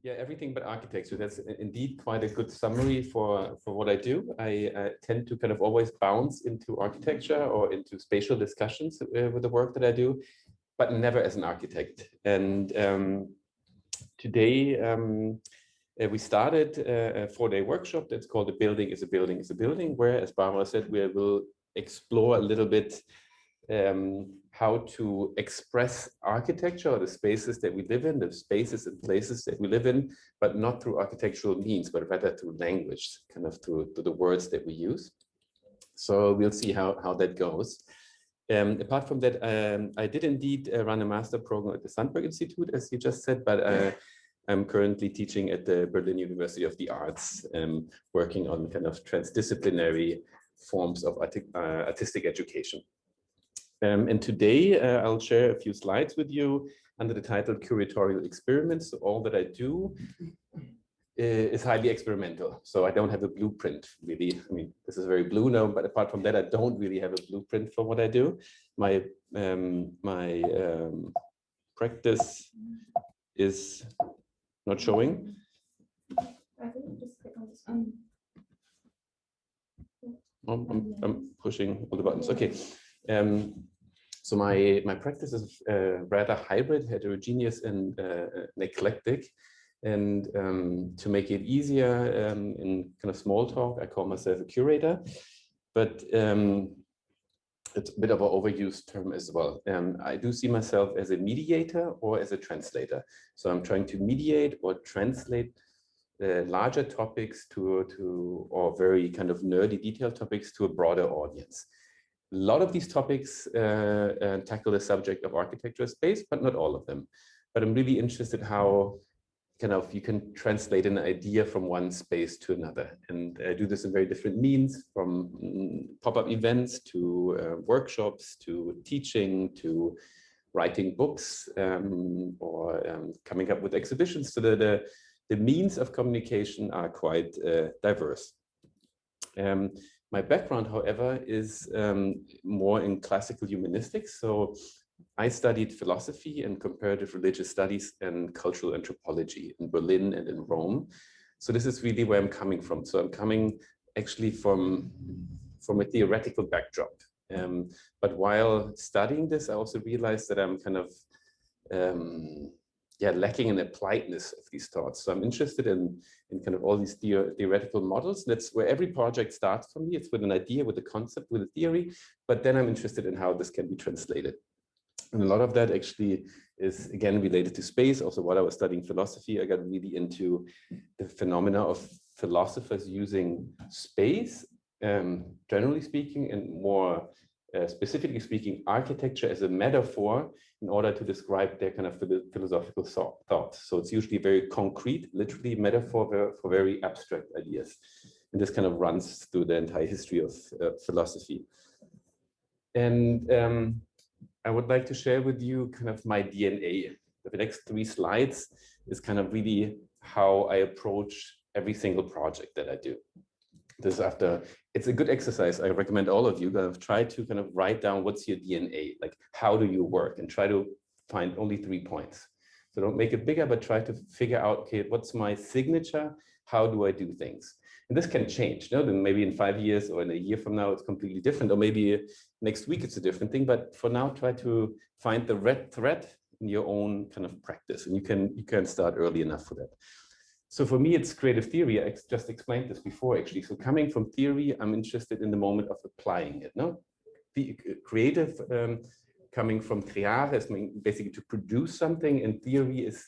Yeah, everything but architecture. That's indeed quite a good summary for what I do. I tend to kind of always bounce into architecture or into spatial discussions with the work that I do, but never as an architect. And today we started a 4-day workshop that's called "A Building is a Building is a Building," where, as Barbara said, we will explore a little bit how to express architecture or the spaces that we live in, the spaces and places that we live in, but not through architectural means, but rather through language, kind of through the words that we use. So we'll see how that goes. Apart from that, I did indeed run a master program at the Sandberg Institute, as you just said, but I'm currently teaching at the Berlin University of the Arts, working on kind of transdisciplinary forms of artistic education. And today I'll share a few slides with you under the title Curatorial Experiments. So all that I do is highly experimental. So I don't have a blueprint, really. I mean, this is very blue now, but apart from that, I don't really have a blueprint for what I do. My practice is not showing. I think you just click on this one. I'm pushing all the buttons. Okay. So my practice is rather hybrid, heterogeneous, and eclectic. And to make it easier in kind of small talk, I call myself a curator, but it's a bit of an overused term as well. I do see myself as a mediator or as a translator. So I'm trying to mediate or translate larger topics or very kind of nerdy detailed topics to a broader audience. A lot of these topics tackle the subject of architecture space, but not all of them. But I'm really interested how kind of you can translate an idea from one space to another. And I do this in very different means, from pop-up events to workshops, to teaching, to writing books, or coming up with exhibitions. So the means of communication are quite diverse. My background, however, is more in classical humanistics. So I studied philosophy and comparative religious studies and cultural anthropology in Berlin and in Rome. So this is really where I'm coming from. So I'm coming actually from a theoretical backdrop. But while studying this, I also realized that I'm kind of lacking in appliedness of these thoughts. So I'm interested in kind of all these theoretical models. That's where every project starts for me. It's with an idea, with a concept, with a theory, but then I'm interested in how this can be translated. And a lot of that actually is, again, related to space. Also, while I was studying philosophy, I got really into the phenomena of philosophers using space, generally speaking, and more specifically speaking, architecture as a metaphor in order to describe their kind of philosophical thought. So it's usually very concrete, literally metaphor for very abstract ideas. And this kind of runs through the entire history of philosophy. And I would like to share with you kind of my DNA. The next 3 slides is kind of really how I approach every single project that I do. It's a good exercise. I recommend all of you kind of try to kind of write down what's your DNA, like how do you work, and try to find only 3 points. So don't make it bigger, but try to figure out, okay, what's my signature? How do I do things? And this can change. You know, then maybe in 5 years or in a year from now, it's completely different, or maybe next week it's a different thing. But for now, try to find the red thread in your own kind of practice, and you can start early enough for that. So for me, it's creative theory. I just explained this before, actually. So coming from theory, I'm interested in the moment of applying it. No, the creative coming from creare is basically to produce something, and theory is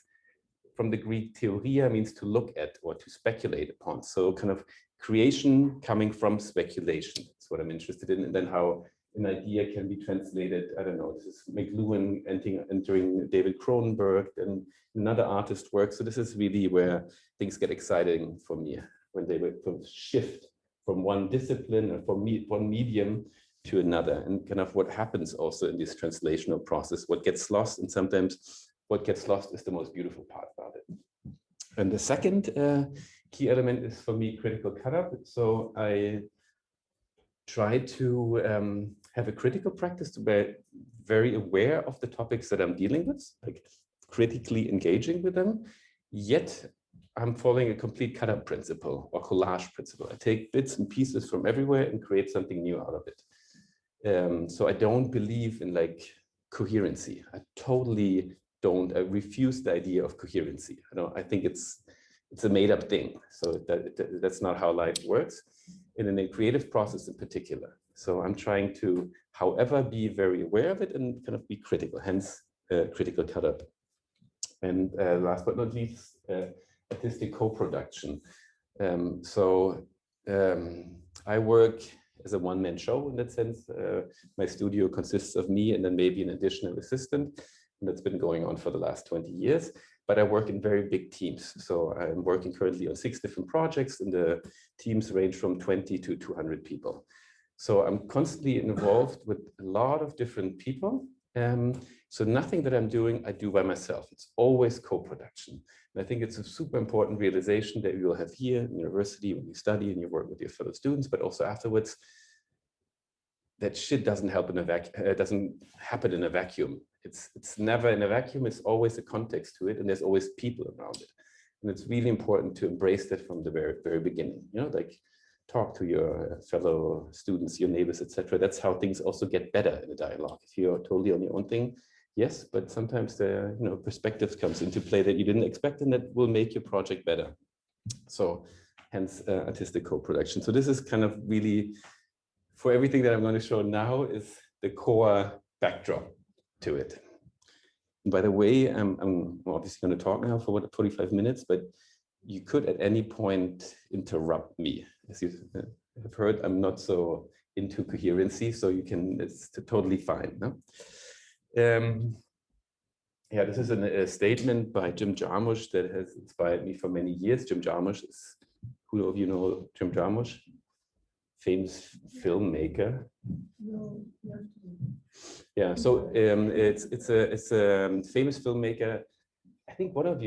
from the Greek theoria, means to look at or to speculate upon. So kind of creation coming from speculation. That's what I'm interested in, and then how an idea can be translated. I don't know, this is McLuhan entering David Cronenberg and another artist work. So this is really where things get exciting for me, when they shift from one discipline and from one medium to another, and kind of what happens also in this translational process, what gets lost, and sometimes what gets lost is the most beautiful part about it. And the second key element is for me critical cut-up. So I try to have a critical practice to be very aware of the topics that I'm dealing with, like critically engaging with them, yet I'm following a complete cut-up principle or collage principle. I take bits and pieces from everywhere and create something new out of it. So I don't believe in like coherency. I totally don't. I refuse the idea of coherency. I think it's a made-up thing. So that's not how life works, and in a creative process in particular. So I'm trying to, however, be very aware of it and kind of be critical. Hence, critical cut-up. And last but not least, artistic co-production. I work as a one-man show in that sense. My studio consists of me and then maybe an additional assistant. And that's been going on for the last 20 years. But I work in very big teams. So I'm working currently on 6 different projects, and the teams range from 20 to 200 people. So I'm constantly involved with a lot of different people. So nothing that I'm doing, I do by myself. It's always co-production. And I think it's a super important realization that you will have here in university when you study and you work with your fellow students, but also afterwards, that shit doesn't happen in a vacuum. It's never in a vacuum. It's always a context to it, and there's always people around it. And it's really important to embrace that from the very, very beginning. Like talk to your fellow students, your neighbors, etc. That's how things also get better in a dialogue. If you're totally on your own thing, yes, but sometimes the perspectives comes into play that you didn't expect, and that will make your project better. So hence artistic co-production. So this is kind of really, for everything that I'm going to show now, is the core backdrop to it. And by the way, I'm obviously going to talk now for 45 minutes, but you could at any point interrupt me. As you have heard, I'm not so into coherency, so it's totally fine. No? Yeah, this is a statement by Jim Jarmusch that has inspired me for many years. Jim Jarmusch is, who of you know Jim Jarmusch? Famous filmmaker. Yeah, so it's a famous filmmaker. I think one of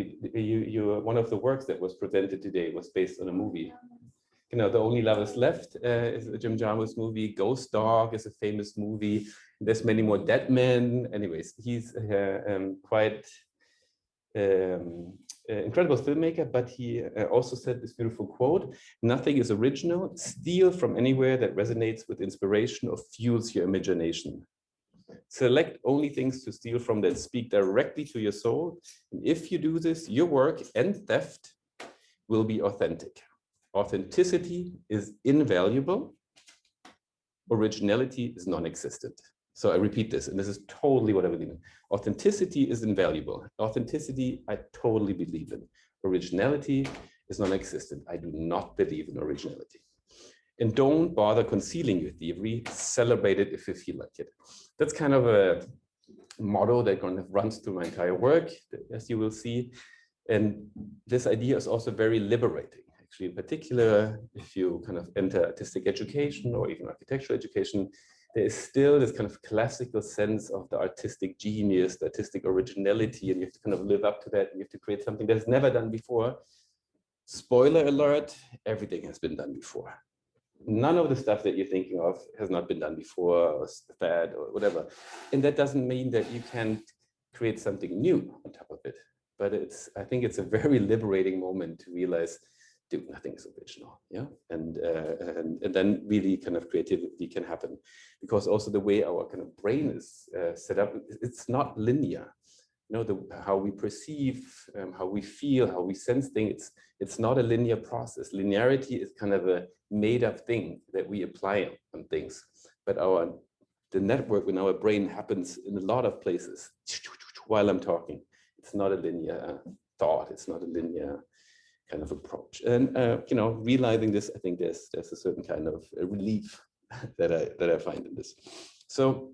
one of the works that was presented today was based on a movie. The Only Lovers Left is a Jim Jarmusch movie. Ghost Dog is a famous movie. There's many more Dead Men. Anyways, he's quite incredible filmmaker, but he also said this beautiful quote: "Nothing is original. Steal from anywhere that resonates with inspiration or fuels your imagination. Select only things to steal from that speak directly to your soul. And if you do this, your work and theft will be authentic. Authenticity is invaluable. Originality is non-existent." So I repeat this, and this is totally what I believe in. Authenticity is invaluable. Authenticity, I totally believe in. Originality is non-existent. I do not believe in originality. And don't bother concealing your theory. Celebrate it if you feel like it. That's kind of a motto that kind of runs through my entire work, as you will see. And this idea is also very liberating. Actually, in particular, if you kind of enter artistic education or even architectural education, there is still this kind of classical sense of the artistic genius, the artistic originality, and you have to kind of live up to that. And you have to create something that's never done before. Spoiler alert, everything has been done before. None of the stuff that you're thinking of has not been done before, or fad, or whatever. And that doesn't mean that you can't create something new on top of it. But I think it's a very liberating moment to realize, dude, nothing is original, yeah? And then really kind of creativity can happen. Because also the way our kind of brain is set up, it's not linear. How we perceive, how we feel, how we sense things, it's not a linear process. Linearity is kind of a made-up thing that we apply on things. But the network in our brain happens in a lot of places while I'm talking. It's not a linear thought. It's not a linear kind of approach. And realizing this, I think there's a certain kind of relief that I find in this. So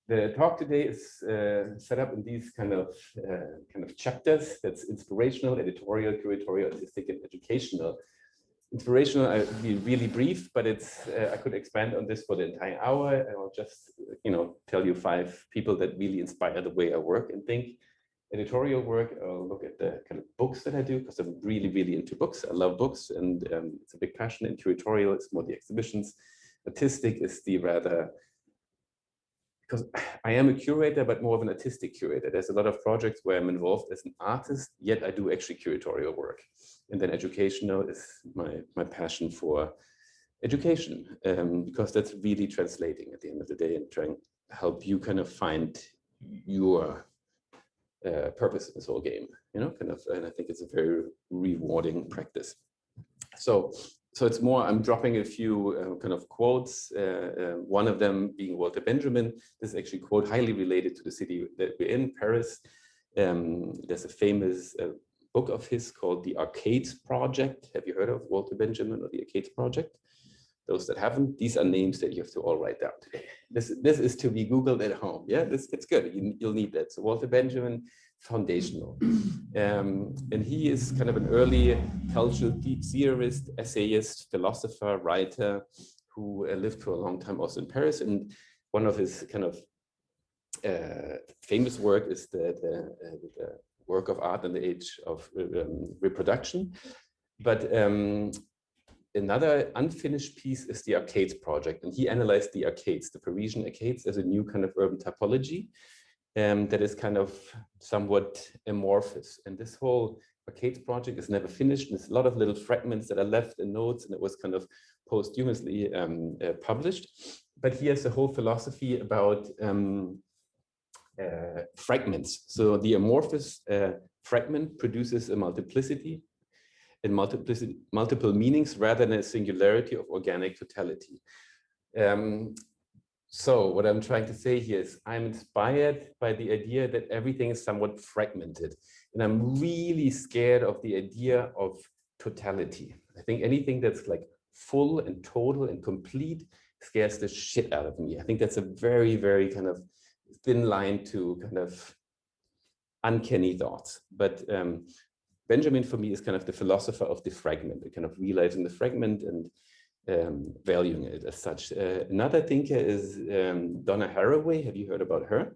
the talk today is set up in these kind of chapters. That's inspirational, editorial, curatorial, artistic, and educational. Inspirational, I'll be really brief, but I could expand on this for the entire hour. I'll just tell you 5 people that really inspire the way I work and think. Editorial work, I'll look at the kind of books that I do, because I'm really, really into books. I love books, and it's a big passion. And curatorial, it's more the exhibitions. Artistic is the rather because I am a curator, but more of an artistic curator. There's a lot of projects where I'm involved as an artist, yet I do actually curatorial work. And then educational is my passion for education, because that's really translating at the end of the day and trying to help you kind of find your purpose in this whole game, you know, kind of, and I think it's a very rewarding practice. So it's more, I'm dropping a few kind of quotes, one of them being Walter Benjamin. This is actually a quote highly related to the city that we're in, Paris. There's a famous book of his called The Arcades Project. Have you heard of Walter Benjamin or The Arcades Project? Those that haven't, these are names that you have to all write down today. This is to be Googled at home. Yeah, it's good. You'll need that. So Walter Benjamin, foundational. And he is kind of an early cultural theorist, essayist, philosopher, writer, who lived for a long time also in Paris. And one of his kind of famous work is the work of art in the age of reproduction. But another unfinished piece is the Arcades Project, and he analyzed the arcades, the Parisian arcades, as a new kind of urban typology that is kind of somewhat amorphous. And this whole Arcades Project is never finished. There's a lot of little fragments that are left in notes, and it was kind of posthumously published. But he has a whole philosophy about fragments. So the amorphous fragment produces a multiplicity in multiple meanings rather than a singularity of organic totality. So what I'm trying to say here is I'm inspired by the idea that everything is somewhat fragmented. And I'm really scared of the idea of totality. I think anything that's like full and total and complete scares the shit out of me. I think that's a very, very kind of thin line to kind of uncanny thoughts. But Benjamin, for me, is kind of the philosopher of the fragment, kind of realizing the fragment and valuing it as such. Another thinker is Donna Haraway. Have you heard about her?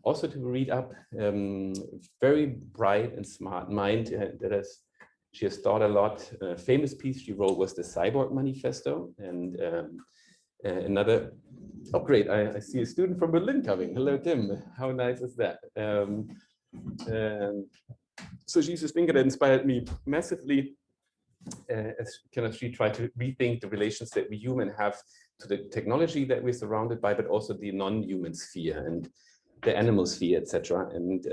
Also to read up, very bright and smart mind. She has thought a lot. Famous piece she wrote was the Cyborg Manifesto. And another, oh great, I see a student from Berlin coming. Hello, Tim. How nice is that? So she's a thinker that inspired me massively as kind of she tried to rethink the relations that we human have to the technology that we're surrounded by, but also the non-human sphere and the animal sphere, etc. And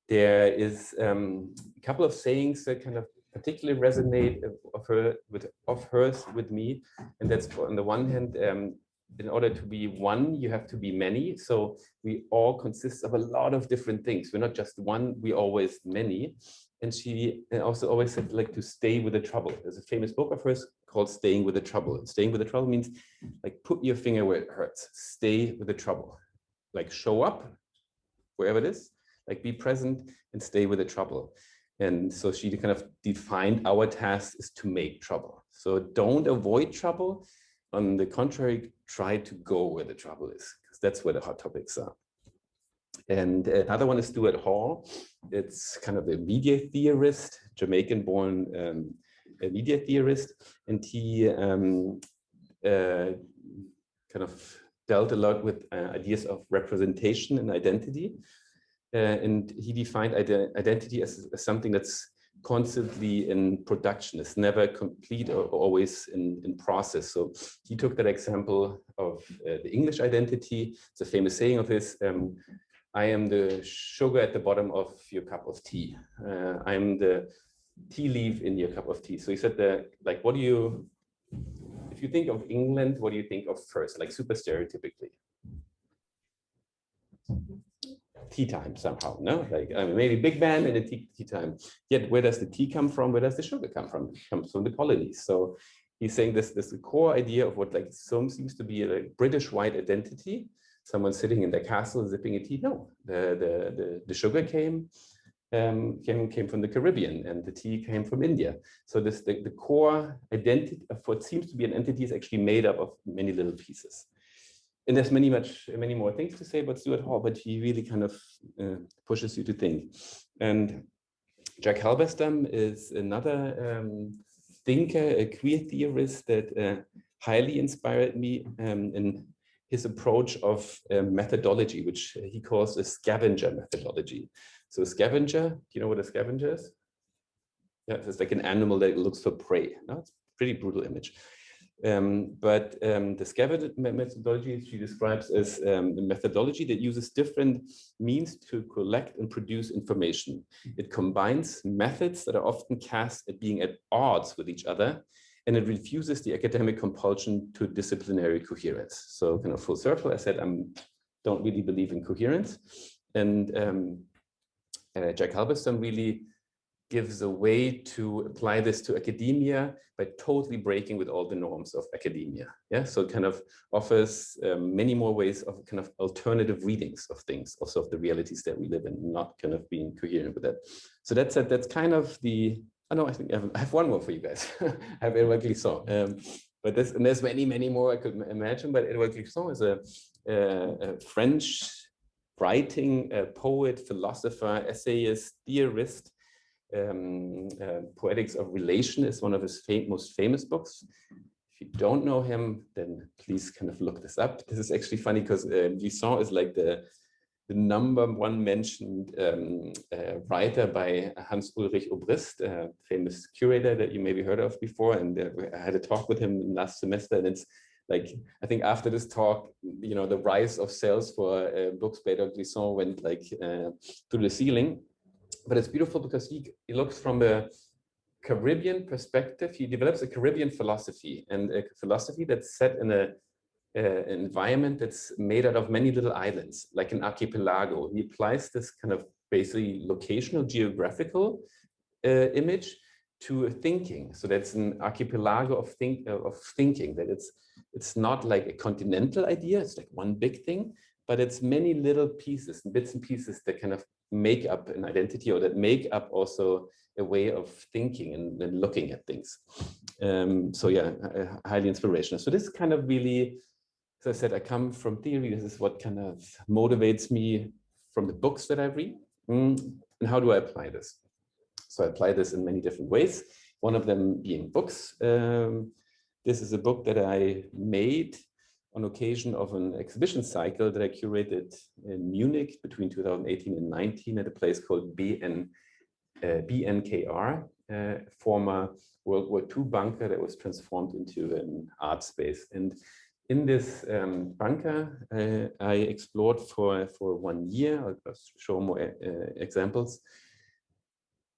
there is a couple of sayings that kind of particularly resonate of hers with me, and that's on the one hand, in order to be one, you have to be many. So we all consist of a lot of different things. We're not just one, we're always many. And she also always said, like, to stay with the trouble. There's a famous book of hers called Staying with the Trouble. And staying with the trouble means, like, put your finger where it hurts. Stay with the trouble. Like, show up wherever it is. Like, be present and stay with the trouble. And so she kind of defined our task is to make trouble. So don't avoid trouble. On the contrary, try to go where the trouble is, because that's where the hot topics are. And another one is Stuart Hall. It's kind of a media theorist, Jamaican-born media theorist, and he kind of dealt a lot with ideas of representation and identity. And he defined identity as something that's constantly in production. It's never complete or always in process. So he took that example of the English identity. It's a famous saying of his, I am the sugar at the bottom of your cup of tea. I am the tea leaf in your cup of tea. So he said that, like, what do you, if you think of England, what do you think of first, like super stereotypically? Tea time somehow, no? Like, I mean, maybe big band and a tea time. Yet where does the tea come from? Where does the sugar come from? It comes from the colonies. So he's saying this the core idea of what like some seems to be a like, British white identity. Someone sitting in their castle zipping a tea. No, the sugar came from the Caribbean, and the tea came from India. So this the core identity of what seems to be an entity is actually made up of many little pieces. And there's many more things to say about Stuart Hall, but he really kind of pushes you to think. And Jack Halberstam is another thinker, a queer theorist that highly inspired me in his approach of methodology, which he calls a scavenger methodology. So a scavenger, do you know what a scavenger is? Yeah, it's like an animal that looks for prey. No, it's a pretty brutal image. But the scavenger methodology she describes as a methodology that uses different means to collect and produce information. It combines methods that are often cast at being at odds with each other, and it refuses the academic compulsion to disciplinary coherence. So kind of full circle, I said, I don't really believe in coherence. And Jack Halberstam really gives a way to apply this to academia by totally breaking with all the norms of academia. Yeah, so it kind of offers many more ways of kind of alternative readings of things, also of the realities that we live in, not kind of being coherent with that. So that's it. That's kind of the. Oh no, I think I have one more for you guys. I have Edouard Glissant. But there's many more I could imagine. But Edouard Glissant is a French writing poet, philosopher, essayist, theorist. Poetics of Relation is one of his most famous books. If you don't know him, then please kind of look this up. This is actually funny because Glissant is like the #1 mentioned writer by Hans Ulrich Obrist, a famous curator that you maybe heard of before. And I had a talk with him last semester, and it's like, I think after this talk, you know, the rise of sales for books by Edouard Glissant went like through the ceiling. But it's beautiful because he looks from a Caribbean perspective. He develops a Caribbean philosophy, and a philosophy that's set in an environment that's made out of many little islands, like an archipelago. He applies this kind of basically locational geographical image to thinking. So that's an archipelago of thinking, that it's not like a continental idea, it's like one big thing, but it's many little pieces and bits and pieces that kind of make up an identity, or that make up also a way of thinking and looking at things. So yeah, highly inspirational. So this kind of really, as I said, I come from theory. This is what kind of motivates me from the books that I read. And how do I apply this? So I apply this in many different ways. One of them being books. This is a book that I made on occasion of an exhibition cycle that I curated in Munich between 2018 and 19 at a place called BNKR, former World War II bunker that was transformed into an art space. And in this bunker, I explored for 1 year. I'll show more examples,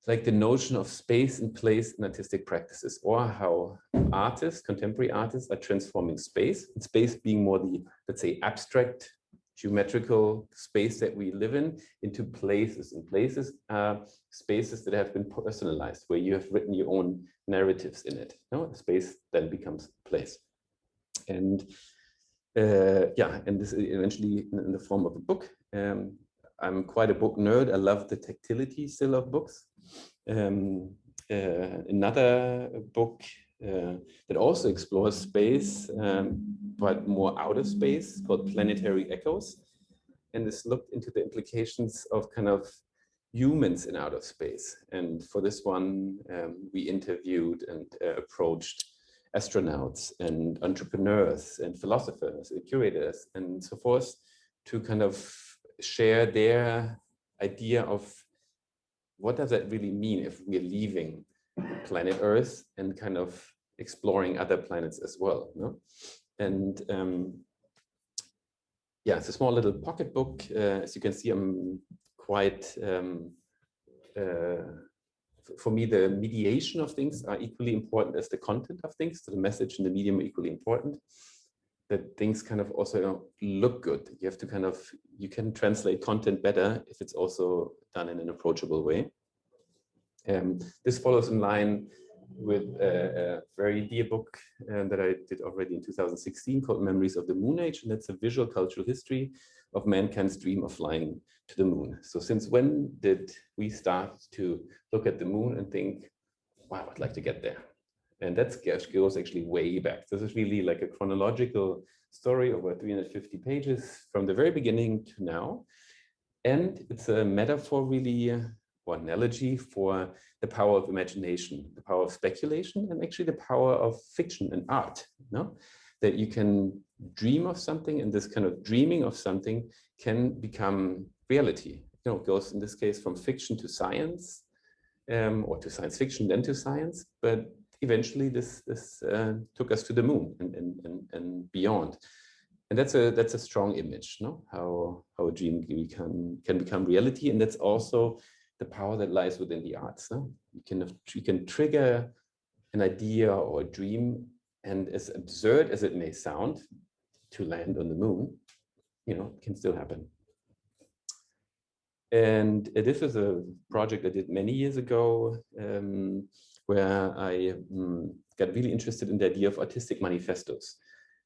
like the notion of space and place in artistic practices, or how artists, contemporary artists, are transforming space, and space being more the, let's say, abstract, geometrical space that we live in, into places. And places are spaces that have been personalized, where you have written your own narratives in it. No, space then becomes place. And yeah, and this is eventually in the form of a book. I'm quite a book nerd. I love the tactility still of books. Another book that also explores space, but more outer space, called Planetary Echoes. And this looked into the implications of kind of humans in outer space. And for this one, we interviewed and approached astronauts and entrepreneurs and philosophers and curators and so forth, to kind of share their idea of what does that really mean if we're leaving planet Earth and kind of exploring other planets as well. No? And yeah, it's a small little pocket book. As you can see, I'm quite, for me, the mediation of things are equally important as the content of things. So the message and the medium are equally important. That things kind of also look good. You have to kind of, you can translate content better if it's also done in an approachable way. This follows in line with a very dear book that I did already in 2016 called Memories of the Moon Age, and that's a visual cultural history of mankind's dream of flying to the moon. So since when did we start to look at the moon and think, wow, I'd like to get there? And that goes actually way back. This is really like a chronological story over 350 pages from the very beginning to now. And it's a metaphor really, or analogy for the power of imagination, the power of speculation, and actually the power of fiction and art. no? That you can dream of something, and this kind of dreaming of something can become reality. You know, it goes in this case from fiction to science, or to science fiction, then to science. But eventually, this took us to the moon and beyond. And that's a strong image, no? How a dream can become reality, and that's also the power that lies within the arts. No? You can trigger an idea or a dream, and as absurd as it may sound, to land on the moon, you know, can still happen. And this was a project I did many years ago, where I got really interested in the idea of artistic manifestos.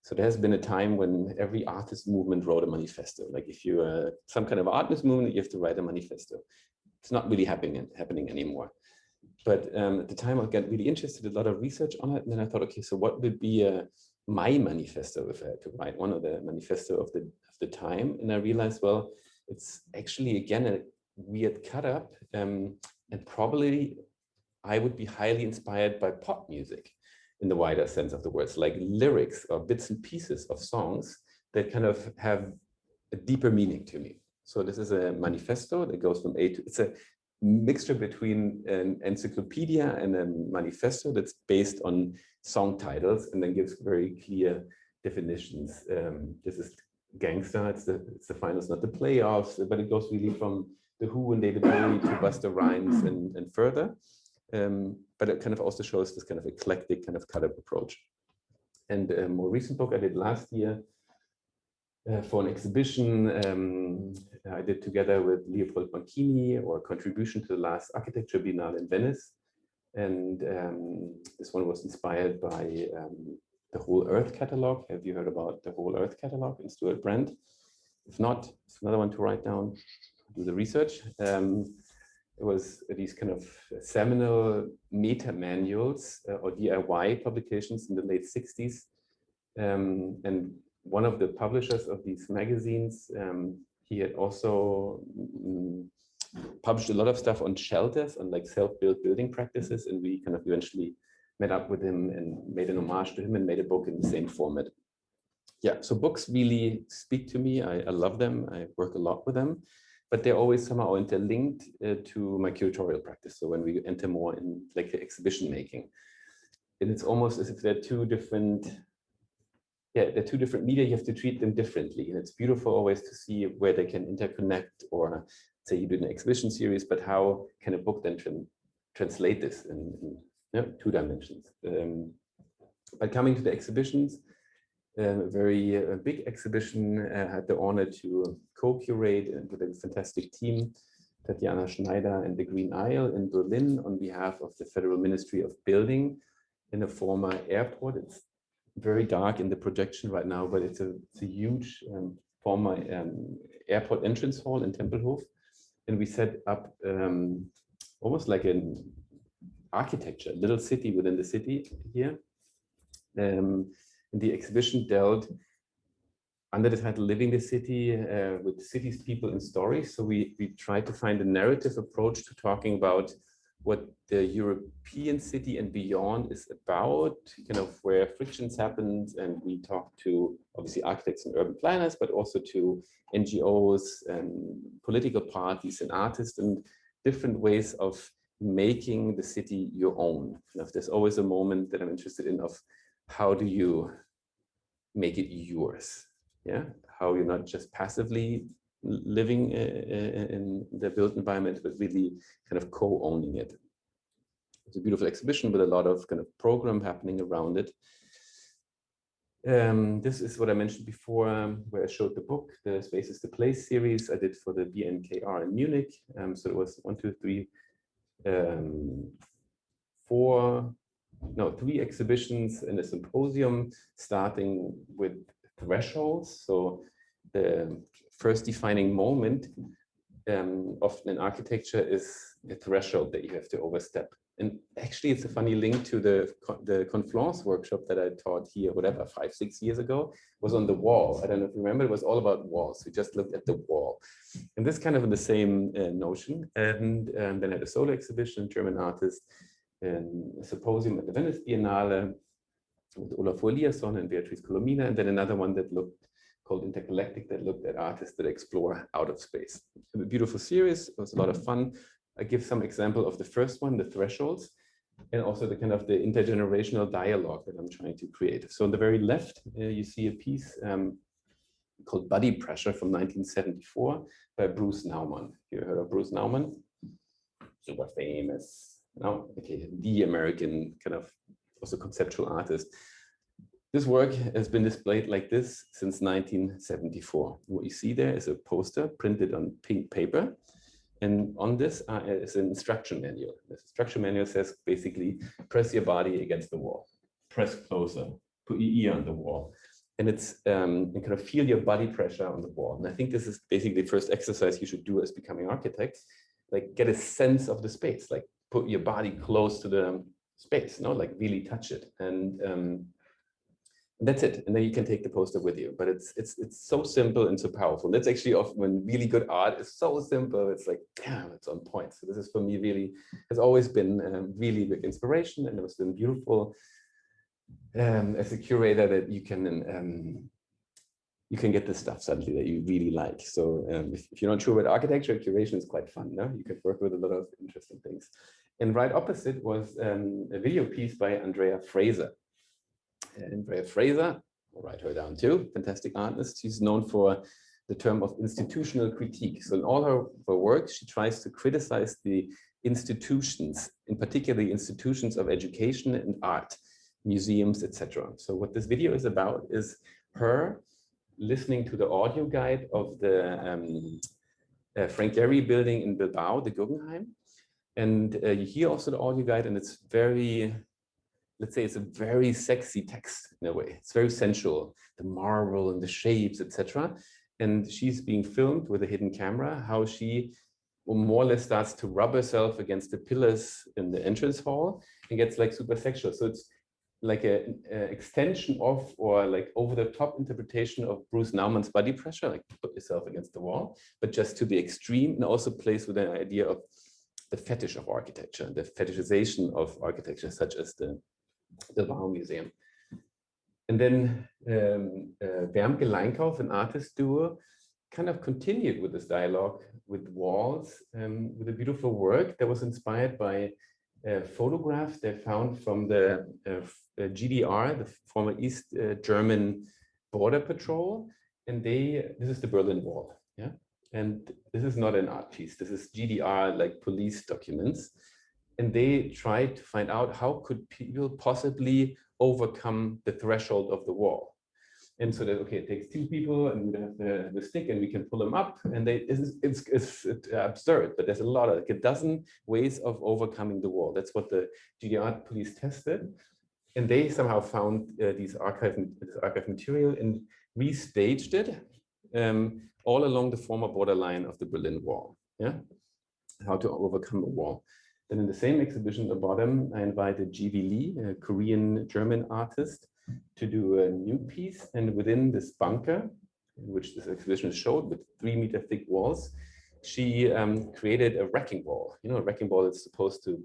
So there has been a time when every artist movement wrote a manifesto. Like if you're some kind of artist movement, you have to write a manifesto. It's not really happening anymore. But at the time I got really interested, a lot of research on it. And then I thought, okay, so what would be my manifesto if I had to write one, of the manifesto of the time? And I realized, well, it's actually, again, a weird cut up. And probably I would be highly inspired by pop music in the wider sense of the words, like lyrics or bits and pieces of songs that kind of have a deeper meaning to me. So this is a manifesto that goes from A to, it's a mixture between an encyclopedia and a manifesto that's based on song titles and then gives very clear definitions. This is Gangsta, it's the finals, not the playoffs, but it goes really from The Who and David Bowie to Busta Rhymes and further. But it kind of also shows this kind of eclectic kind of cut-up approach. And a more recent book I did last year for an exhibition I did together with Leopold Bonchini, or Contribution to the Last Architecture Biennale in Venice. And this one was inspired by the Whole Earth Catalog. Have you heard about the Whole Earth Catalog in Stuart Brand? If not, it's another one to write down, do the research. It was these kind of seminal meta manuals or DIY publications in the late 60s. And one of the publishers of these magazines, he had also published a lot of stuff on shelters and like self-built building practices. And we kind of eventually met up with him and made an homage to him and made a book in the same format. Yeah, so books really speak to me. I love them. I work a lot with them. But they're always somehow interlinked to my curatorial practice. So when we enter more in like the exhibition making, and it's almost as if they're two different media. You have to treat them differently. And it's beautiful always to see where they can interconnect, or say you do an exhibition series, but how can a book then translate this in 2 dimensions? But coming to the exhibitions, a very big exhibition. I had the honor to co-curate with a fantastic team, Tatjana Schneider and the Green Isle in Berlin, on behalf of the Federal Ministry of Building in a former airport. It's very dark in the projection right now, but it's a huge former airport entrance hall in Tempelhof. And we set up almost like an architecture, little city within the city here. The exhibition dealt under the title Living the City with cities, people, and stories. So we tried to find a narrative approach to talking about what the European city and beyond is about, kind of where frictions happen. And we talked to obviously architects and urban planners, but also to NGOs and political parties and artists, and different ways of making the city your own. There's always a moment that I'm interested in of how do you make it yours? Yeah, how you're not just passively living in the built environment, but really kind of co-owning it. It's a beautiful exhibition with a lot of kind of program happening around it. This is what I mentioned before, where I showed the book, the Spaces to Place series I did for the BNKR in Munich. So it was 3 exhibitions and a symposium, starting with thresholds. So the first defining moment often in architecture is a threshold that you have to overstep. And actually, it's a funny link to the Confluence workshop that I taught here, whatever, 5-6 years ago, was on the wall. I don't know if you remember, it was all about walls. We just looked at the wall. And this kind of in the same notion. And then I had a solo exhibition, German artist, and a symposium at the Venice Biennale. with Olafur Eliasson and Beatrice Colomina, and then another one that looked called Intergalactic that looked at artists that explore out of space. A beautiful series. It was a lot of fun. I give some example of the first one, the thresholds, and also the kind of the intergenerational dialogue that I'm trying to create. So on the very left, you see a piece called Body Pressure from 1974 by Bruce Nauman. You heard of Bruce Nauman? Super famous, no? Okay, the American kind of also conceptual artist. This work has been displayed like this since 1974. What you see there is a poster printed on pink paper. And on this is an instruction manual. This instruction manual says basically, press your body against the wall, press closer, put your ear on the wall. And it's and kind of feel your body pressure on the wall. And I think this is basically the first exercise you should do as becoming architects, like get a sense of the space, like put your body close to the space, no, like really touch it. And that's it. And then you can take the poster with you. But it's so simple and so powerful. That's actually often when really good art is so simple. It's like, damn, it's on point. So this is for me really, has always been really big inspiration. And it was been beautiful as a curator that you can get the stuff suddenly that you really like. So if you're not sure about architecture, curation is quite fun. No? You can work with a lot of interesting things. And right opposite was a video piece by Andrea Fraser. Andrea Fraser, I'll write her down too, fantastic artist. She's known for the term of institutional critique. So in all her work, she tries to criticize the institutions, in particular the institutions of education and art, museums, etc. So what this video is about is her listening to the audio guide of the Frank Gehry building in Bilbao, the Guggenheim. And you hear also the audio guide, and it's very, let's say it's a very sexy text in a way. It's very sensual, the marble and the shapes, etc. And she's being filmed with a hidden camera, how she more or less starts to rub herself against the pillars in the entrance hall and gets like super sexual. So it's like an extension of or like over the top interpretation of Bruce Nauman's Body Pressure, like put yourself against the wall, but just to the extreme, and also plays with an idea of the fetish of architecture, the fetishization of architecture, such as the Bilbao Museum. And then Wärmke Leinkauf, an artist duo, kind of continued with this dialogue with walls, with a beautiful work that was inspired by a photograph they found from the GDR, the former East German border patrol. And this is the Berlin Wall, yeah? And this is not an art piece, this is GDR, like police documents. And they tried to find out how could people possibly overcome the threshold of the wall. And so that, okay, it takes two people and we have the stick and we can pull them up. And it's absurd, but there's a lot of, like a dozen ways of overcoming the wall. That's what the GDR police tested. And they somehow found this archive material and restaged it all along the former borderline of the Berlin Wall. Yeah, how to overcome a wall. Then in the same exhibition at the bottom, I invited G.V. Lee, a Korean-German artist, to do a new piece. And within this bunker, in which this exhibition is showed with 3-meter thick walls, she created a wrecking ball. You know, a wrecking ball is supposed to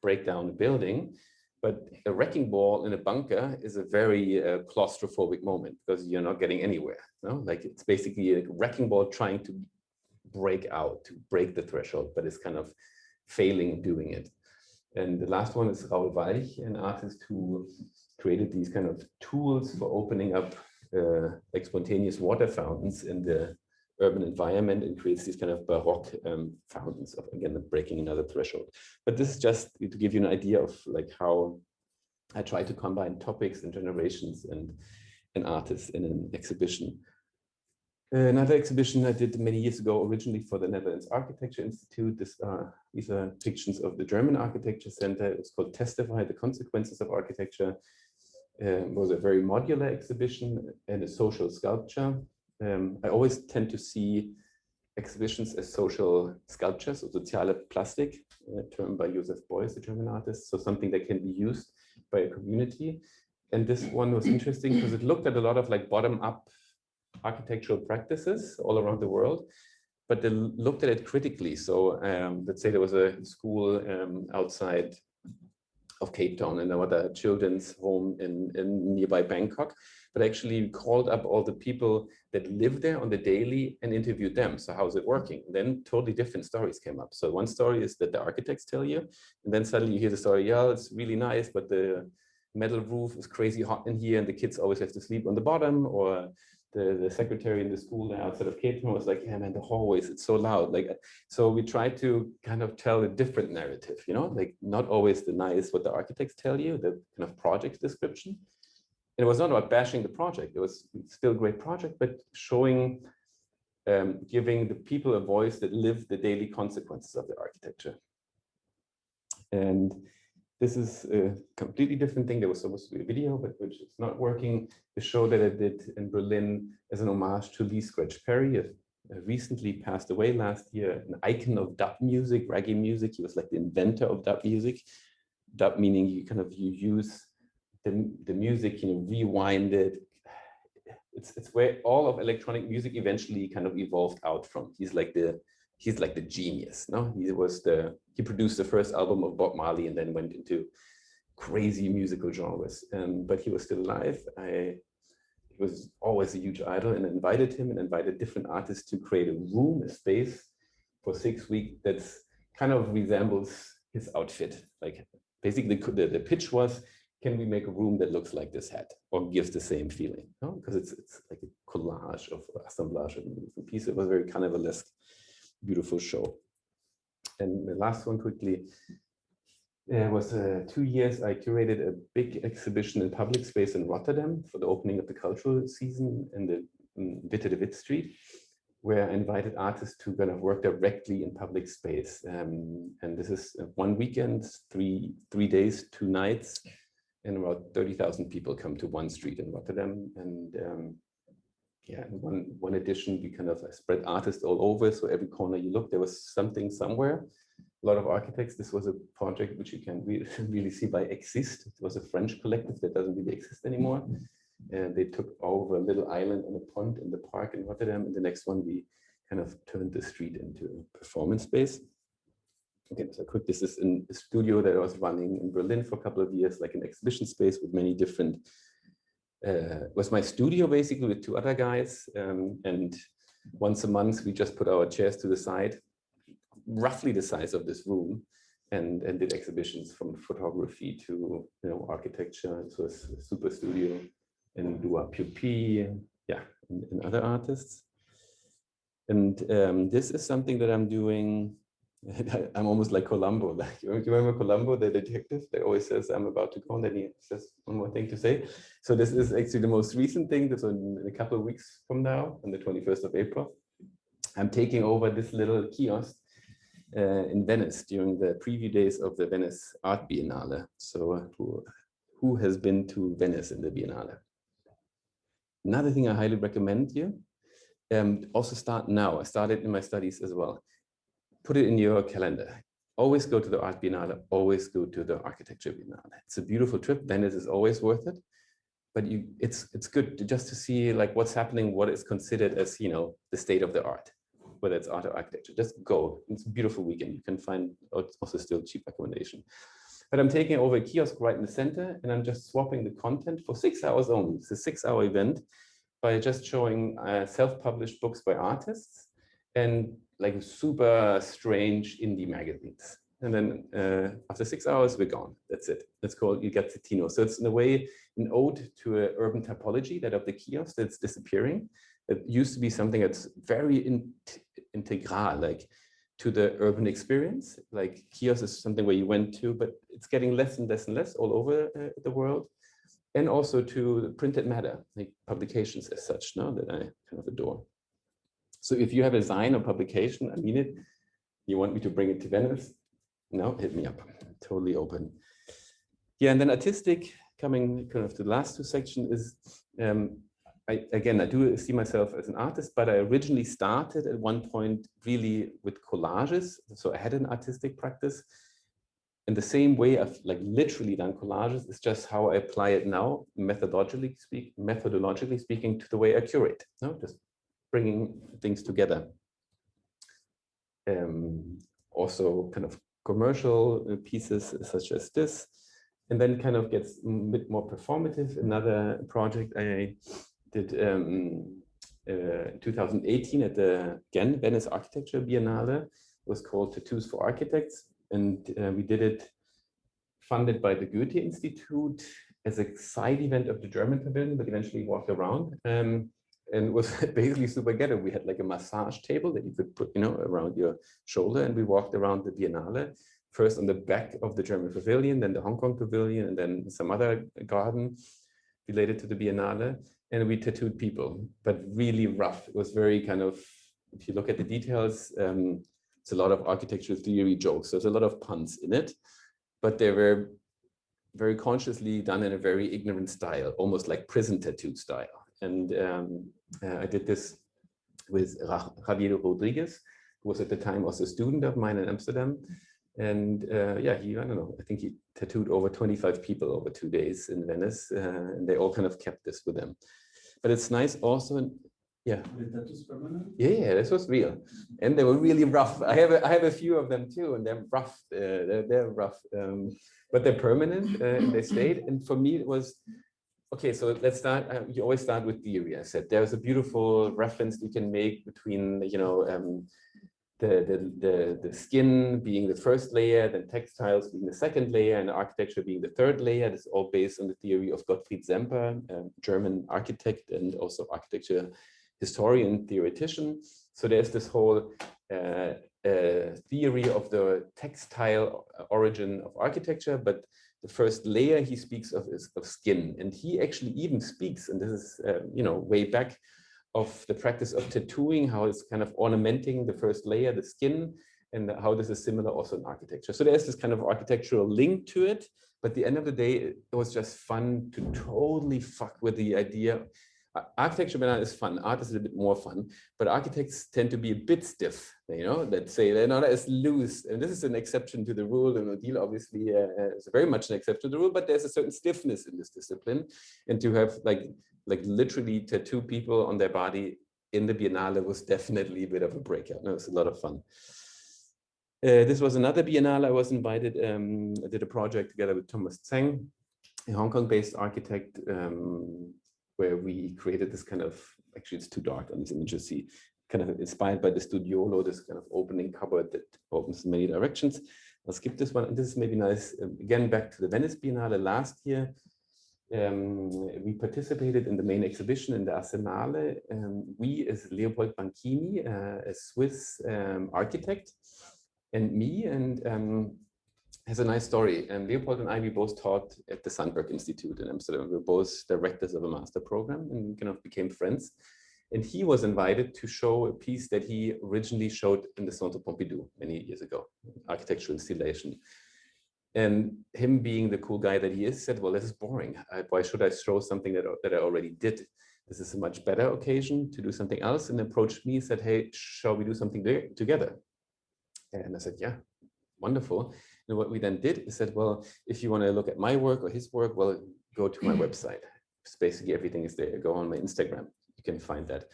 break down a building, but a wrecking ball in a bunker is a very claustrophobic moment because you're not getting anywhere. No? Like it's basically a wrecking ball trying to break out, to break the threshold, but it's kind of failing doing it. And the last one is Raoul Walch, an artist who created these kind of tools for opening up like spontaneous water fountains in the urban environment and creates these kind of Baroque fountains of, again, breaking another threshold. But this is just to give you an idea of like how I try to combine topics and generations and artists in an exhibition. Another exhibition I did many years ago, originally for the Netherlands Architecture Institute. These are pictures of the German Architecture Center. It's called Testify, the Consequences of Architecture. It was a very modular exhibition and a social sculpture. I always tend to see exhibitions as social sculptures, or soziale Plastik, a term by Joseph Beuys, a German artist. So something that can be used by a community. And this one was interesting because it looked at a lot of like bottom-up architectural practices all around the world, but they looked at it critically. So let's say there was a school outside of Cape Town and another children's home in nearby Bangkok, but actually called up all the people that live there on the daily and interviewed them. So how's it working? And then totally different stories came up. So one story is that the architects tell you, and then suddenly you hear the story, yeah, it's really nice, but the metal roof is crazy hot in here and the kids always have to sleep on the bottom, or the secretary in the school outside of Cape Town was like, yeah, man, the hallways, it's so loud. Like, so we try to kind of tell a different narrative, you know, like not always the nice, what the architects tell you, the kind of project description. And it was not about bashing the project. It was still a great project, but showing, giving the people a voice that live the daily consequences of the architecture. And this is a completely different thing. There was supposed to be a video, but which is not working. The show that I did in Berlin as an homage to Lee Scratch Perry, recently passed away last year, an icon of dub music, reggae music. He was like the inventor of dub music. Dub meaning you use the music, you know, rewind it. It's where all of electronic music eventually kind of evolved out from. He's like the genius. No, he produced the first album of Bob Marley and then went into crazy musical genres. But he was still alive. He was always a huge idol, and invited him and invited different artists to create a room, a space for 6 weeks that's kind of resembles his outfit. Like basically the pitch was, can we make a room that looks like this hat or gives the same feeling? No? Because it's like a collage of assemblage of different pieces. It was very carnivalesque, beautiful show. And the last one quickly, it was 2 years I curated a big exhibition in public space in Rotterdam for the opening of the cultural season in the Witte de Wit Street, where I invited artists to kind of work directly in public space. And this is one weekend, three days, 2 nights, and about 30,000 people come to one street in Rotterdam. And yeah, one edition, we kind of spread artists all over. So every corner you look, there was something somewhere. A lot of architects. This was a project which you can really see by Exist. It was a French collective that doesn't really exist anymore. And they took over a little island on a pond in the park in Rotterdam. And the next one, we kind of turned the street into a performance space. Okay, so quick, this is in a studio that I was running in Berlin for a couple of years, like an exhibition space with many different, was my studio basically with 2 other guys. And once a month, we just put our chairs to the side, roughly the size of this room, and did exhibitions from photography to, you know, architecture. It was a super studio, and Dua Pupi, yeah, and other artists. And this is something that I'm doing. I'm almost like Columbo. Like, you remember Columbo, the detective that always says, I'm about to go, and then he says one more thing to say. So this is actually the most recent thing. That's in a couple of weeks from now, on the 21st of April. I'm taking over this little kiosk in Venice during the preview days of the Venice Art Biennale. So who has been to Venice in the Biennale? Another thing I highly recommend you, also start now. I started in my studies as well. Put it in your calendar. Always go to the Art Biennale, always go to the Architecture Biennale. It's a beautiful trip. Venice is always worth it. But it's good just to see like what's happening, what is considered as, you know, the state of the art, whether it's art or architecture. Just go. It's a beautiful weekend. You can find also still cheap accommodation. But I'm taking over a kiosk right in the center, and I'm just swapping the content for 6 hours only. It's a 6-hour event by just showing self-published books by artists and like super strange indie magazines. And then after 6 hours, we're gone. That's it. That's called Il Gazzettino. So it's in a way an ode to an urban typology that of the kiosk that's disappearing. It used to be something that's very integral, like to the urban experience. Like kiosk is something where you went to, but it's getting less and less and less all over the world. And also to the printed matter, like publications as such, no, that I kind of adore. So if you have a design or publication, I mean it, you want me to bring it to Venice, no, hit me up, totally open. Yeah, and then artistic, coming kind of to the last 2 sections is, I do see myself as an artist, but I originally started at one point really with collages. So I had an artistic practice. In the same way I've like literally done collages, it's just how I apply it now, methodologically speaking, to the way I curate, no? Just bringing things together. Also kind of commercial pieces such as this. And then kind of gets a bit more performative. Another project I did in 2018 at the, again, Venice Architecture Biennale, was called Tattoos for Architects. And we did it funded by the Goethe Institute as a side event of the German Pavilion, but eventually walked around. And it was basically super ghetto. We had like a massage table that you could put, around your shoulder, and we walked around the Biennale, first on the back of the German Pavilion, then the Hong Kong Pavilion, and then some other garden related to the Biennale. And we tattooed people, but really rough. It was very kind of, if you look at the details, it's a lot of architectural theory jokes. There's a lot of puns in it, but they were very consciously done in a very ignorant style, almost like prison tattoo style. And I did this with Javier Rodriguez, who was at the time also a student of mine in Amsterdam. And yeah, I don't know, I think he tattooed over 25 people over 2 days in Venice, and they all kind of kept this with them. But it's nice also, yeah. The tattoos permanent? Yeah, this was real. And they were really rough. I have a few of them too, and they're rough. They're rough, but they're permanent, and they stayed. And for me, it was, okay, so let's start. You always start with theory. I said there's a beautiful reference you can make between, the skin being the first layer, then textiles being the second layer, and architecture being the third layer. This is all based on the theory of Gottfried Semper, a German architect and also architecture historian, theoretician. So there's this whole theory of the textile origin of architecture, but the first layer he speaks of is of skin. And he actually even speaks, and this is, way back, of the practice of tattooing, how it's kind of ornamenting the first layer, the skin, and how this is similar also in architecture. So there's this kind of architectural link to it, but at the end of the day, it was just fun to totally fuck with the idea. Architecture is fun, art is a little bit more fun, but architects tend to be a bit stiff, that say they're not as loose. And this is an exception to the rule, and Odile obviously is very much an exception to the rule, but there's a certain stiffness in this discipline. And to have like literally tattoo people on their body in the Biennale was definitely a bit of a breakout. No, it was a lot of fun. This was another Biennale I was invited. I did a project together with Thomas Tseng, a Hong Kong-based architect, where we created this kind of, actually it's too dark on these images, see, kind of inspired by the Studiolo, this kind of opening cupboard that opens in many directions. I'll skip this one. And this is maybe nice. Again, back to the Venice Biennale last year. We participated in the main exhibition in the Arsenale. We as Leopold Banchini, a Swiss architect, and me, and has a nice story. And Leopold and I, we both taught at the Sandberg Institute in Amsterdam. We were both directors of a master program and kind of became friends. And he was invited to show a piece that he originally showed in the Centre Pompidou many years ago, architectural installation. And him being the cool guy that he is said, well, this is boring. Why should I show something that I already did? This is a much better occasion to do something else. And approached me, said, hey, shall we do something together? And I said, yeah, wonderful. And what we then did is said, well, if you want to look at my work or his work, well, go to my website. It's basically everything is there. Go on my Instagram. You can find that.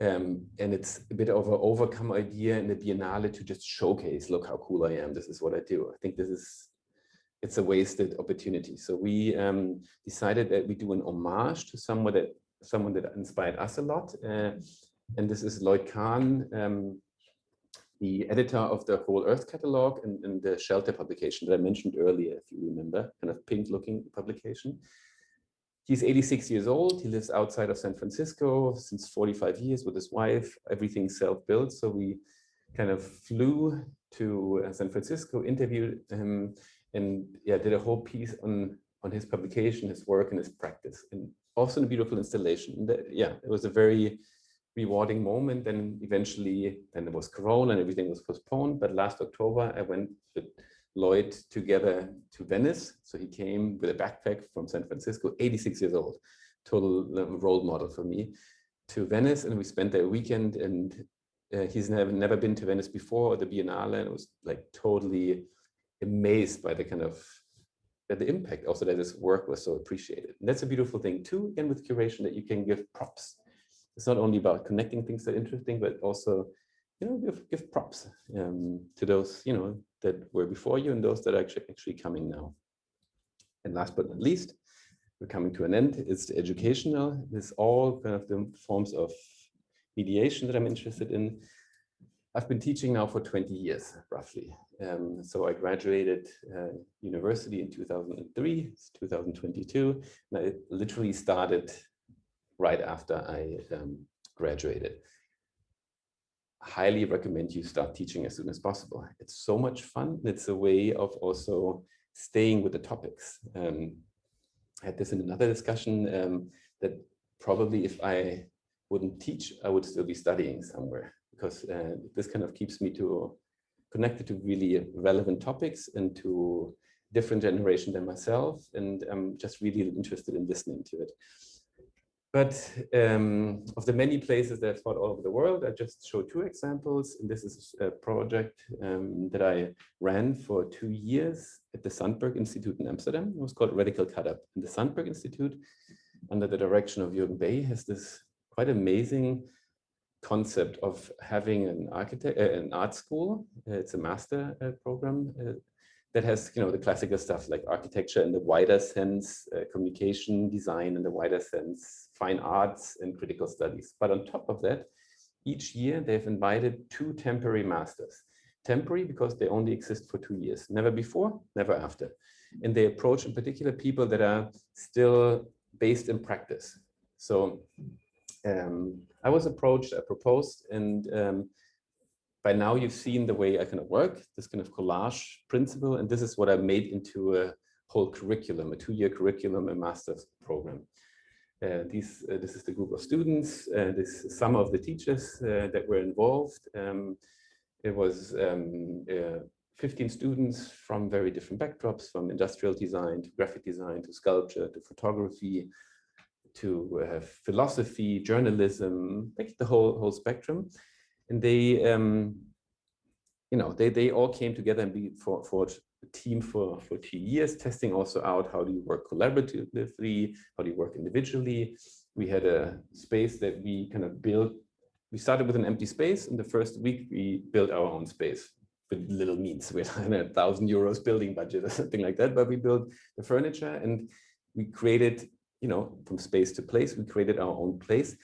And it's a bit of an overcome idea in the Biennale to just showcase, look how cool I am. This is what I do. I think it's a wasted opportunity. So we decided that we do an homage to someone that inspired us a lot. And this is Lloyd Kahn, the editor of the Whole Earth catalog and the Shelter publication that I mentioned earlier, if you remember, kind of pink looking publication. He's 86 years old. He lives outside of San Francisco since 45 years with his wife, everything self-built. So we kind of flew to San Francisco, interviewed him, and yeah, did a whole piece on his publication, his work, and his practice. And also a beautiful installation. Yeah, it was a very rewarding moment. Then eventually, then there was Corona and everything was postponed. But last October, I went with Lloyd together to Venice. So he came with a backpack from San Francisco, 86 years old, total role model for me, to Venice. And we spent there a weekend, and he's never been to Venice before, or the Biennale, and it was like totally amazed by the kind of the impact also that his work was so appreciated. And that's a beautiful thing too, again, with curation, that you can give props. It's not only about connecting things that are interesting, but also, give props to those, that were before you and those that are actually coming now. And last but not least, we're coming to an end. It's the educational. It's all kind of the forms of mediation that I'm interested in. I've been teaching now for 20 years, roughly. So I graduated university in 2003, it's 2022, and I literally started right after I graduated. Highly recommend you start teaching as soon as possible. It's so much fun. It's a way of also staying with the topics. I had this in another discussion that probably if I wouldn't teach, I would still be studying somewhere, because this kind of keeps me connected to really relevant topics and to different generation than myself. And I'm just really interested in listening to it. But of the many places that I've taught all over the world, I just show 2 examples. And this is a project that I ran for 2 years at the Sandberg Institute in Amsterdam. It was called Radical Cut Up. And the Sandberg Institute, under the direction of Jürgen Bay, has this quite amazing concept of having an art school. It's a master program that has, the classical stuff like architecture in the wider sense, communication design in the wider sense, fine arts and critical studies. But on top of that, each year they've invited 2 temporary masters. Temporary because they only exist for 2 years, never before, never after. And they approach in particular people that are still based in practice. So I was approached, I proposed, and by now you've seen the way I kind of work, this kind of collage principle, and this is what I made into a whole curriculum, a 2-year curriculum, a master's program. This is the group of students, this is some of the teachers that were involved. It was 15 students from very different backdrops, from industrial design to graphic design to sculpture to photography to philosophy, journalism, like the whole spectrum. And they, they all came together and forged a team for 2 years, testing also out how do you work collaboratively, how do you work individually. We had a space that we kind of built. We started with an empty space. In the first week, we built our own space with little means. We had a 1,000 euros building budget or something like that, but we built the furniture and we created, from space to place, we created our own place.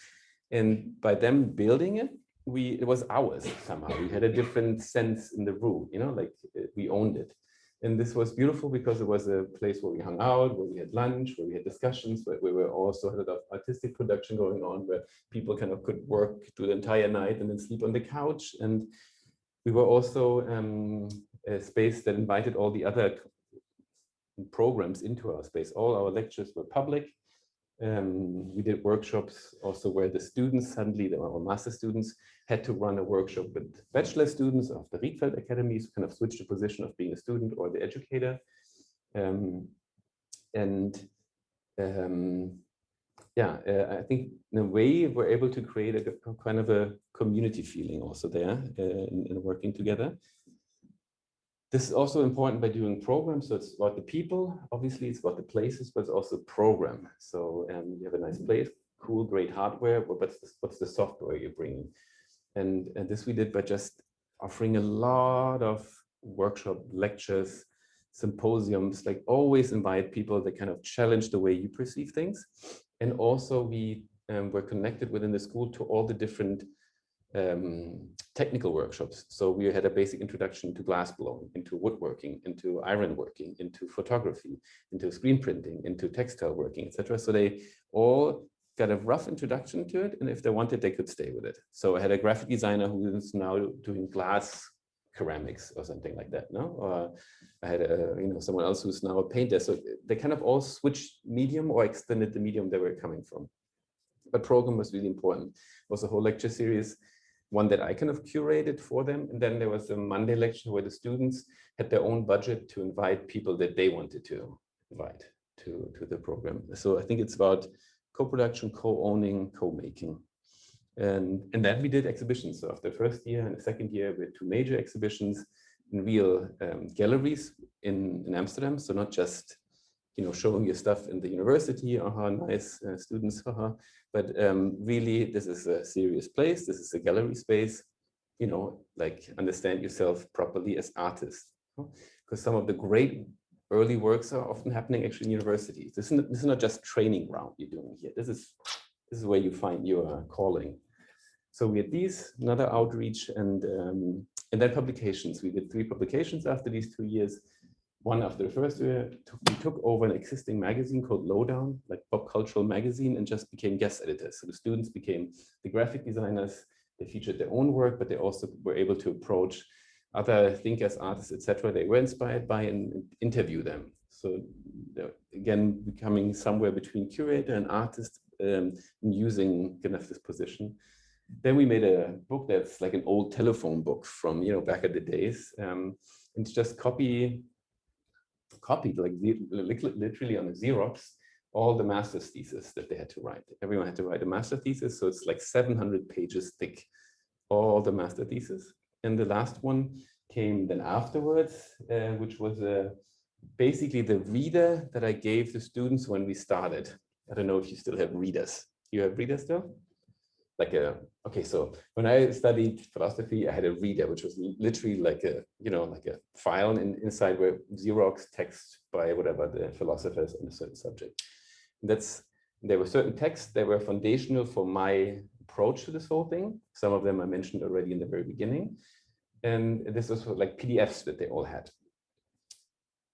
And by them building it, it was ours somehow. We had a different sense in the room, like we owned it. And this was beautiful because it was a place where we hung out, where we had lunch, where we had discussions, where we were also had a lot of artistic production going on, where people kind of could work through the entire night and then sleep on the couch. And we were also a space that invited all the other programs into our space. All our lectures were public. We did workshops also where the students suddenly, our master students, had to run a workshop with bachelor students of the Rietveld Academy, so kind of switch the position of being a student or the educator. I think in a way we're able to create a kind of a community feeling also there in working together. This is also important by doing programs. So it's about the people, obviously it's about the places, but it's also program. So you have a nice place, cool, great hardware, but what's the software you're bringing? And this we did by just offering a lot of workshop lectures, symposiums, like always invite people that kind of challenge the way you perceive things. And also we were connected within the school to all the different technical workshops. So we had a basic introduction to glass blowing, into woodworking, into iron working, into photography, into screen printing, into textile working, etc. So they all got a rough introduction to it, and if they wanted, they could stay with it. So I had a graphic designer who is now doing glass ceramics or something like that, no? Or I had someone else who's now a painter. So they kind of all switched medium or extended the medium they were coming from. But program was really important. It was a whole lecture series, one that I kind of curated for them. And then there was a Monday lecture where the students had their own budget to invite people that they wanted to invite to the program. So I think it's about co-production, co-owning, co-making. And then we did exhibitions. So after the first year and the second year, we had 2 major exhibitions in real galleries in Amsterdam. So not just showing your stuff in the university, nice students, but really this is a serious place. This is a gallery space, like understand yourself properly as artists. Because some of the great early works are often happening actually in universities. This is not just training ground you're doing here. This is where you find your calling. So we had these, another outreach, and then publications. We did 3 publications after these 2 years. One after the first year, we took over an existing magazine called Lowdown, like pop cultural magazine, and just became guest editors. So the students became the graphic designers. They featured their own work, but they also were able to approach other thinkers, artists, etc. They were inspired by and interview them. So again, becoming somewhere between curator and artist, and using kind of this position. Then we made a book that's like an old telephone book from back in the days. And it's just copied like literally on a Xerox all the master's thesis that they had to write. Everyone had to write a master thesis, so it's like 700 pages thick, all the master thesis. And the last one came then afterwards, which was basically the reader that I gave the students when we started. I don't know if you still have readers. You have readers still? Okay, so when I studied philosophy, I had a reader, which was literally like a file inside where Xerox text by whatever the philosophers on a certain subject. There were certain texts that were foundational for my approach to this whole thing. Some of them I mentioned already in the very beginning. And this was like PDFs that they all had.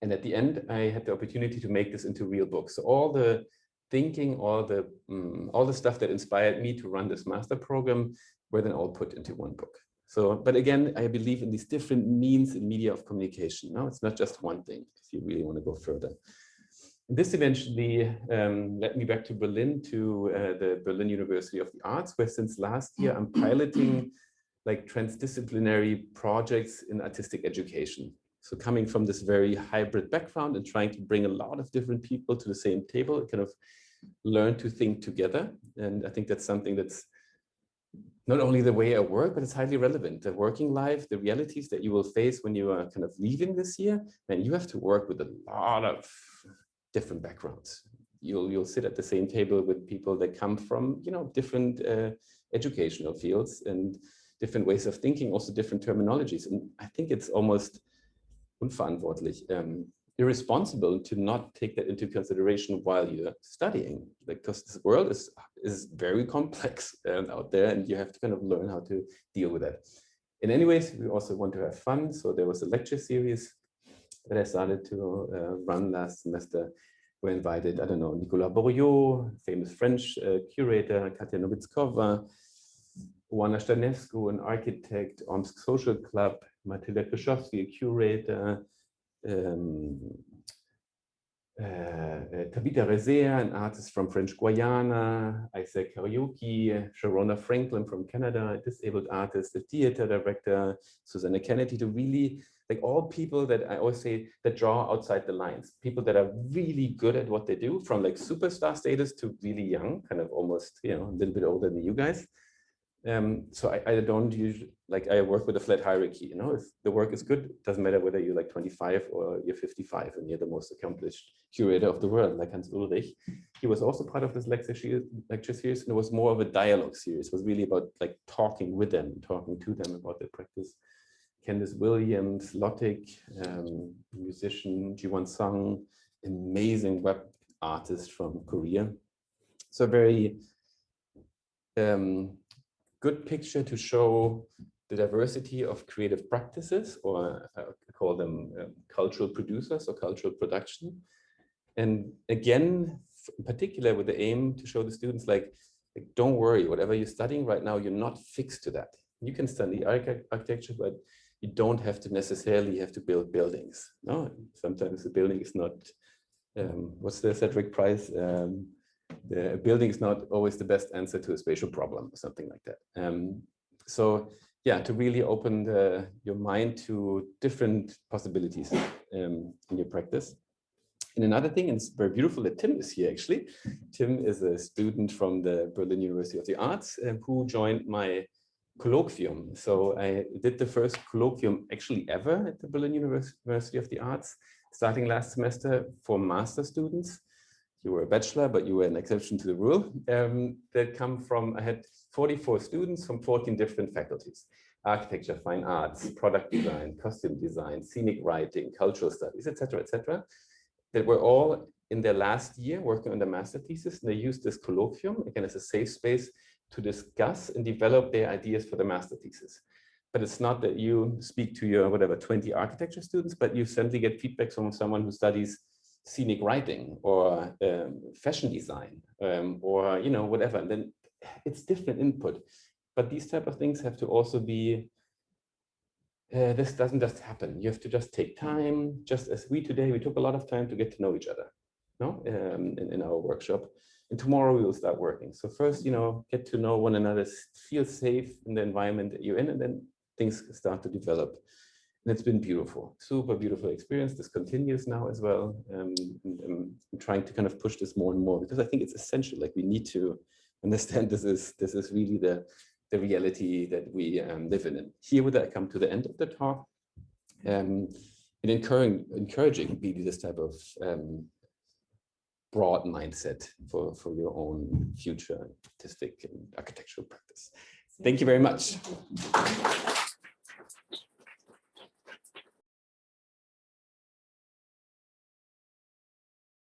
And at the end, I had the opportunity to make this into real books. So all the thinking, all the stuff that inspired me to run this master program were then all put into one book. So, but again, I believe in these different means and media of communication. No, it's not just one thing if you really want to go further. This eventually led me back to Berlin, to the Berlin University of the Arts, where since last year I'm piloting like transdisciplinary projects in artistic education. So coming from this very hybrid background and trying to bring a lot of different people to the same table, kind of learn to think together. And I think that's something that's not only the way I work, but it's highly relevant. The working life, the realities that you will face when you are kind of leaving this year, and you have to work with a lot of different backgrounds. You'll sit at the same table with people that come from different educational fields and different ways of thinking, also different terminologies. And I think it's almost unverantwortlich, irresponsible to not take that into consideration while you're studying, because this world is very complex out there, and you have to kind of learn how to deal with that. In any ways, we also want to have fun. So there was a lecture series that I started to run last semester. We invited, I don't know, Nicolas Bourriot, famous French curator, Katia Novitzkova, Oana Stanevsku, an architect, Omsk Social Club, Matilda Krzyzowski, a curator, Tabitha Rezea, an artist from French Guiana, Isaac Karaoke, Sharona Franklin from Canada, a disabled artist, a theater director, Susanna Kennedy, to really, like all people that I always say that draw outside the lines, people that are really good at what they do, from like superstar status to really young, kind of almost, a little bit older than you guys. So I don't usually, like, I work with a flat hierarchy, if the work is good, it doesn't matter whether you're like 25 or you're 55 and you're the most accomplished curator of the world, like Hans Ulrich. He was also part of this lecture series, and it was more of a dialogue series. It was really about like talking with them, talking to them about their practice. Candice Williams, Lottic, musician, Jiwon Sung, amazing web artist from Korea. So very good picture to show the diversity of creative practices, or I call them cultural producers or cultural production. And again, in particular with the aim to show the students like don't worry, whatever you're studying right now, you're not fixed to that. You can study architecture, but you don't have to necessarily have to build buildings. No, sometimes the building is not, what's the Cedric Price? The building is not always the best answer to a spatial problem or something like that. So yeah, to really open your mind to different possibilities in your practice. And another thing, and it's very beautiful that Tim is here actually. Tim is a student from the Berlin University of the Arts who joined my colloquium. So I did the first colloquium actually ever at the Berlin University of the Arts, starting last semester for master students. You were a bachelor, but you were an exception to the rule. That come from, I had 44 students from 14 different faculties. architecture, fine arts, product design, costume design, scenic writing, cultural studies, etc., that were all in their last year working on their master thesis, and they used this colloquium, again, as a safe space to discuss and develop their ideas for the master thesis. But it's not that you speak to your, 20 architecture students, but you suddenly get feedback from someone who studies scenic writing or fashion design or, whatever. And then it's different input. But these type of things have to also be, this doesn't just happen. You have to just take time, just as we today, we took a lot of time to get to know each other, in our workshop. And tomorrow we will start working. So first, get to know one another, feel safe in the environment that you're in, and then things start to develop. And it's been beautiful, super beautiful experience. This continues now as well. I'm trying to kind of push this more and more because I think it's essential. Like we need to understand this is really the reality that we live in. And here would I come to the end of the talk. And encouraging really this type of broad mindset for your own future artistic and architectural practice. Thank you very much.